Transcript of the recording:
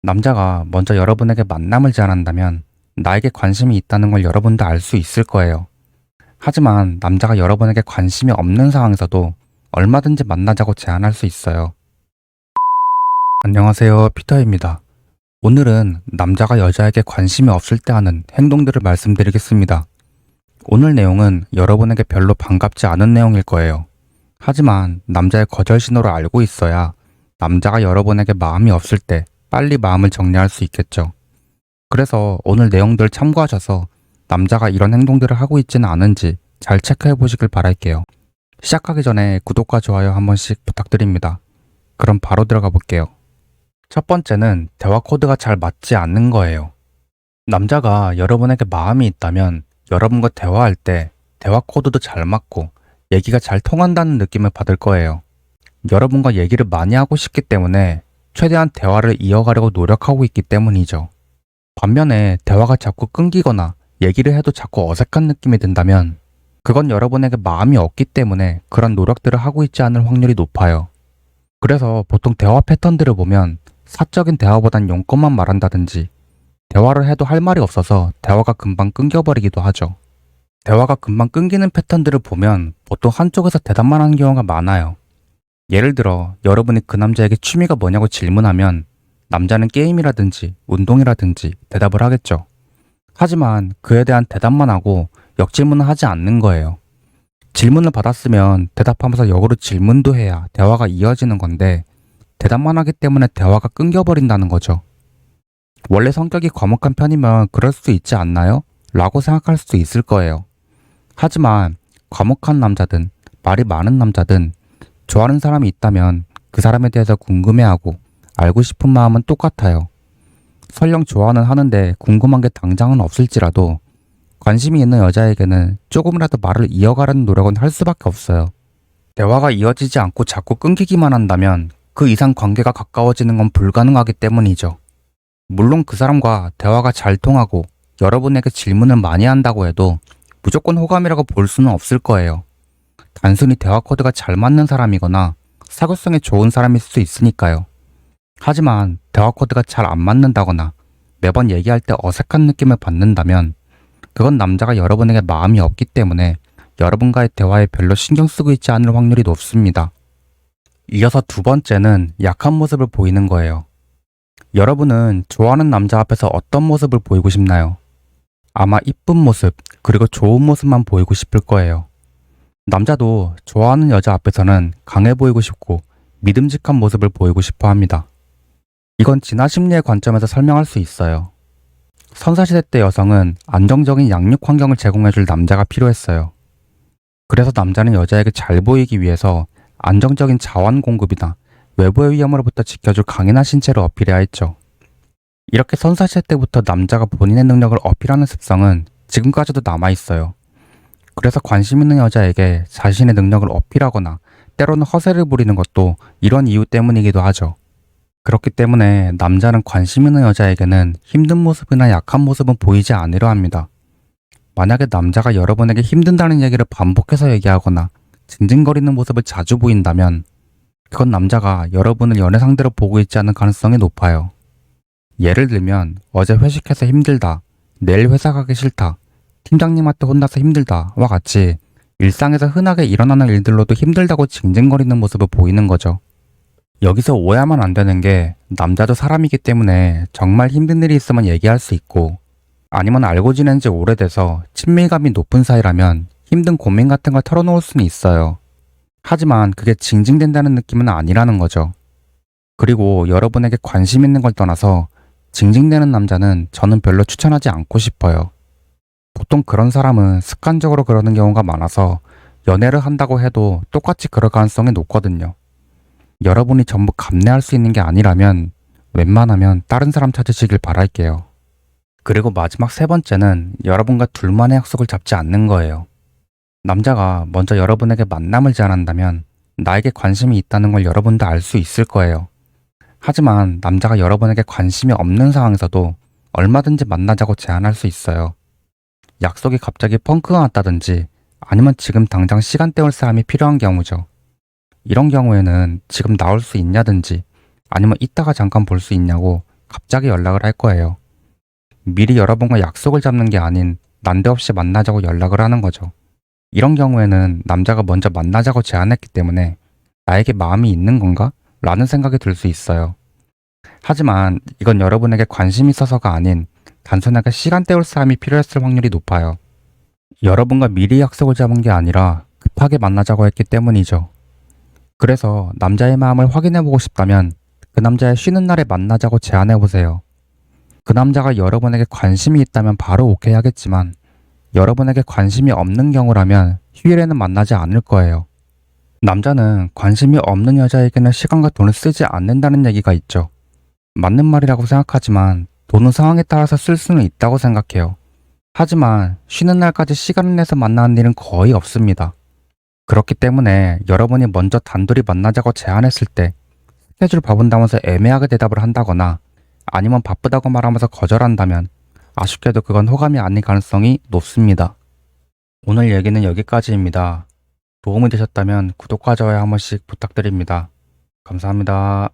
남자가 먼저 여러분에게 만남을 제안한다면 나에게 관심이 있다는 걸 여러분도 알 수 있을 거예요. 하지만 남자가 여러분에게 관심이 없는 상황에서도 얼마든지 만나자고 제안할 수 있어요. 안녕하세요, 피터입니다. 오늘은 남자가 여자에게 관심이 없을 때 하는 행동들을 말씀드리겠습니다. 오늘 내용은 여러분에게 별로 반갑지 않은 내용일 거예요. 하지만 남자의 거절 신호를 알고 있어야 남자가 여러분에게 마음이 없을 때 빨리 마음을 정리할 수 있겠죠. 그래서 오늘 내용들 참고하셔서 남자가 이런 행동들을 하고 있지는 않은지 잘 체크해 보시길 바랄게요. 시작하기 전에 구독과 좋아요 한 번씩 부탁드립니다. 그럼 바로 들어가 볼게요. 첫 번째는 대화 코드가 잘 맞지 않는 거예요. 남자가 여러분에게 마음이 있다면 여러분과 대화할 때 대화 코드도 잘 맞고 얘기가 잘 통한다는 느낌을 받을 거예요. 여러분과 얘기를 많이 하고 싶기 때문에 최대한 대화를 이어가려고 노력하고 있기 때문이죠. 반면에 대화가 자꾸 끊기거나 얘기를 해도 자꾸 어색한 느낌이 든다면 그건 여러분에게 마음이 없기 때문에 그런 노력들을 하고 있지 않을 확률이 높아요. 그래서 보통 대화 패턴들을 보면 사적인 대화보단 용건만 말한다든지 대화를 해도 할 말이 없어서 대화가 금방 끊겨버리기도 하죠. 대화가 금방 끊기는 패턴들을 보면 보통 한쪽에서 대답만 하는 경우가 많아요. 예를 들어 여러분이 그 남자에게 취미가 뭐냐고 질문하면 남자는 게임이라든지 운동이라든지 대답을 하겠죠. 하지만 그에 대한 대답만 하고 역질문을 하지 않는 거예요. 질문을 받았으면 대답하면서 역으로 질문도 해야 대화가 이어지는 건데 대답만 하기 때문에 대화가 끊겨버린다는 거죠. 원래 성격이 과묵한 편이면 그럴 수 있지 않나요? 라고 생각할 수도 있을 거예요. 하지만 과묵한 남자든 말이 많은 남자든 좋아하는 사람이 있다면 그 사람에 대해서 궁금해하고 알고 싶은 마음은 똑같아요. 설령 좋아는 하는데 궁금한 게 당장은 없을지라도 관심이 있는 여자에게는 조금이라도 말을 이어가려는 노력은 할 수밖에 없어요. 대화가 이어지지 않고 자꾸 끊기기만 한다면 그 이상 관계가 가까워지는 건 불가능하기 때문이죠. 물론 그 사람과 대화가 잘 통하고 여러분에게 질문을 많이 한다고 해도 무조건 호감이라고 볼 수는 없을 거예요. 단순히 대화 코드가 잘 맞는 사람이거나 사교성이 좋은 사람일 수 있으니까요. 하지만 대화 코드가 잘 안 맞는다거나 매번 얘기할 때 어색한 느낌을 받는다면 그건 남자가 여러분에게 마음이 없기 때문에 여러분과의 대화에 별로 신경 쓰고 있지 않을 확률이 높습니다. 이어서 두 번째는 약한 모습을 보이는 거예요. 여러분은 좋아하는 남자 앞에서 어떤 모습을 보이고 싶나요? 아마 이쁜 모습, 그리고 좋은 모습만 보이고 싶을 거예요. 남자도 좋아하는 여자 앞에서는 강해 보이고 싶고 믿음직한 모습을 보이고 싶어 합니다. 이건 진화 심리의 관점에서 설명할 수 있어요. 선사시대 때 여성은 안정적인 양육 환경을 제공해줄 남자가 필요했어요. 그래서 남자는 여자에게 잘 보이기 위해서 안정적인 자원 공급이나 외부의 위험으로부터 지켜줄 강인한 신체를 어필해야 했죠. 이렇게 선사시대 때부터 남자가 본인의 능력을 어필하는 습성은 지금까지도 남아있어요. 그래서 관심 있는 여자에게 자신의 능력을 어필하거나 때로는 허세를 부리는 것도 이런 이유 때문이기도 하죠. 그렇기 때문에 남자는 관심 있는 여자에게는 힘든 모습이나 약한 모습은 보이지 않으려 합니다. 만약에 남자가 여러분에게 힘든다는 얘기를 반복해서 얘기하거나 징징거리는 모습을 자주 보인다면 그건 남자가 여러분을 연애 상대로 보고 있지 않은 가능성이 높아요. 예를 들면 어제 회식해서 힘들다, 내일 회사 가기 싫다, 팀장님한테 혼나서 힘들다와 같이 일상에서 흔하게 일어나는 일들로도 힘들다고 징징거리는 모습을 보이는 거죠. 여기서 오해하면 안 되는 게 남자도 사람이기 때문에 정말 힘든 일이 있으면 얘기할 수 있고 아니면 알고 지낸 지 오래돼서 친밀감이 높은 사이라면 힘든 고민 같은 걸 털어놓을 수는 있어요. 하지만 그게 징징댄다는 느낌은 아니라는 거죠. 그리고 여러분에게 관심 있는 걸 떠나서 징징대는 남자는 저는 별로 추천하지 않고 싶어요. 보통 그런 사람은 습관적으로 그러는 경우가 많아서 연애를 한다고 해도 똑같이 그럴 가능성이 높거든요. 여러분이 전부 감내할 수 있는 게 아니라면 웬만하면 다른 사람 찾으시길 바랄게요. 그리고 마지막 세 번째는 여러분과 둘만의 약속을 잡지 않는 거예요. 남자가 먼저 여러분에게 만남을 제안한다면 나에게 관심이 있다는 걸 여러분도 알 수 있을 거예요. 하지만 남자가 여러분에게 관심이 없는 상황에서도 얼마든지 만나자고 제안할 수 있어요. 약속이 갑자기 펑크가 났다든지 아니면 지금 당장 시간 때울 사람이 필요한 경우죠. 이런 경우에는 지금 나올 수 있냐든지 아니면 이따가 잠깐 볼 수 있냐고 갑자기 연락을 할 거예요. 미리 여러분과 약속을 잡는 게 아닌 난데없이 만나자고 연락을 하는 거죠. 이런 경우에는 남자가 먼저 만나자고 제안했기 때문에 나에게 마음이 있는 건가? 라는 생각이 들 수 있어요. 하지만 이건 여러분에게 관심이 있어서가 아닌 단순하게 시간 때울 사람이 필요했을 확률이 높아요. 여러분과 미리 약속을 잡은 게 아니라 급하게 만나자고 했기 때문이죠. 그래서 남자의 마음을 확인해보고 싶다면 그 남자의 쉬는 날에 만나자고 제안해보세요. 그 남자가 여러분에게 관심이 있다면 바로 오케이 하겠지만 여러분에게 관심이 없는 경우라면 휴일에는 만나지 않을 거예요. 남자는 관심이 없는 여자에게는 시간과 돈을 쓰지 않는다는 얘기가 있죠. 맞는 말이라고 생각하지만 돈은 상황에 따라서 쓸 수는 있다고 생각해요. 하지만 쉬는 날까지 시간을 내서 만나는 일은 거의 없습니다. 그렇기 때문에 여러분이 먼저 단둘이 만나자고 제안했을 때 스케줄 바쁜다면서 애매하게 대답을 한다거나 아니면 바쁘다고 말하면서 거절한다면 아쉽게도 그건 호감이 아닐 가능성이 높습니다. 오늘 얘기는 여기까지입니다. 도움이 되셨다면 구독과 좋아요 한 번씩 부탁드립니다. 감사합니다.